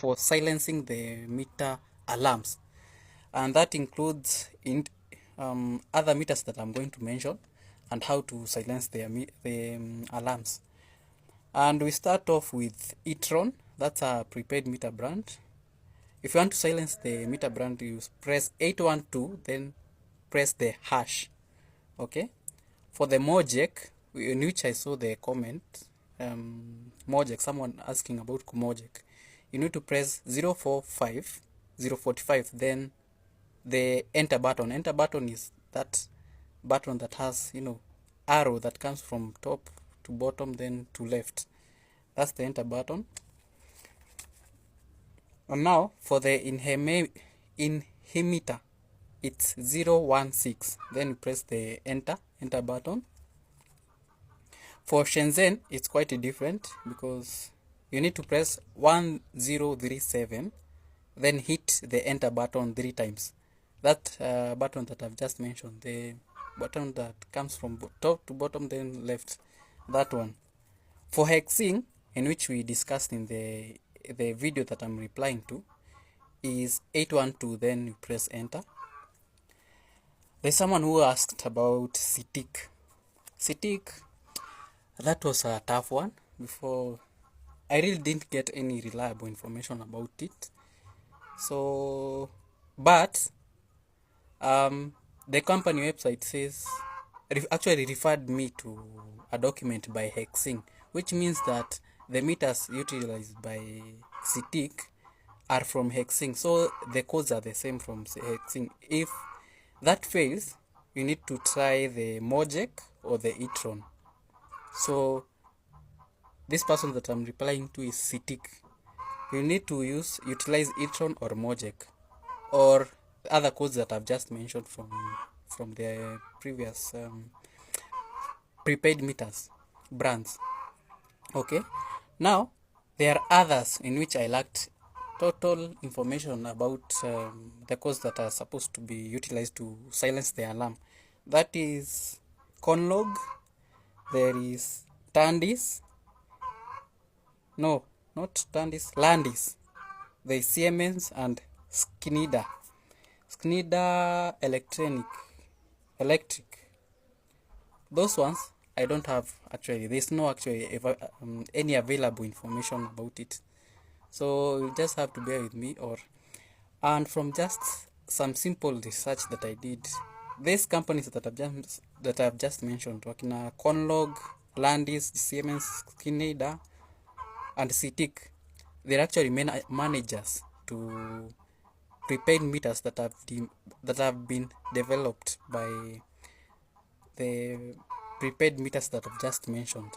for silencing the meter alarms, and that includes other meters that I'm going to mention and how to silence the alarms. And we start off with Itron. That's a prepaid meter brand. If you want to silence the meter brand, you press 812, then press the hash. Okay. For the Mojec, in which I saw the comment, Mojec, someone asking about Mojec, you need to press 045, then the enter button. Enter button is that button that has, arrow that comes from top to bottom, then to left. That's the enter button. And now for the Inhemeter, it's 016. Then you press the enter button. For Shenzen, it's quite different because you need to press 1037, then hit the enter button 3 times. That button that I've just mentioned, the button that comes from top to bottom, then left, that one. For Hexing, in which we discussed in the video that I'm replying to, is 812, then you press enter. There's someone who asked about Citiq. Citiq, that was a tough one. Before, I really didn't get any reliable information about it. So, but the company website says, actually referred me to a document by Hexing, which means that the meters utilized by Citiq are from Hexing, so the codes are the same from Hexing. If that fails, you need to try the Mojec or the Itron. So this person that I'm replying to is Citiq. You need to utilize Itron or Mojec or other codes that I've just mentioned from the previous prepaid meters brands. Okay, now there are others in which I lacked total information about the codes that are supposed to be utilized to silence the alarm. That is Conlog, there is Landis, Landis, there is Siemens and Schneider. Schneider electric. Those ones I don't have actually. There's no any available information about it. So you just have to bear with me, and from just some simple research that I did, these companies that I've just mentioned, working Conlog, Landis, Siemens, Schneider, and Citiq, they're actually managers to prepaid meters that have been developed by the prepaid meters that I've just mentioned.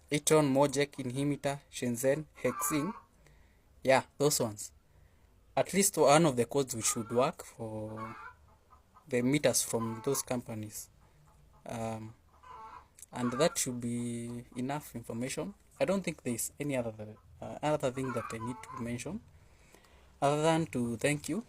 Itron, Mojec, Inhemeter, Shenzen, Hexing. Yeah, those ones. At least one of the codes which should work for the meters from those companies. And that should be enough information. I don't think there's any other thing that I need to mention other than to thank you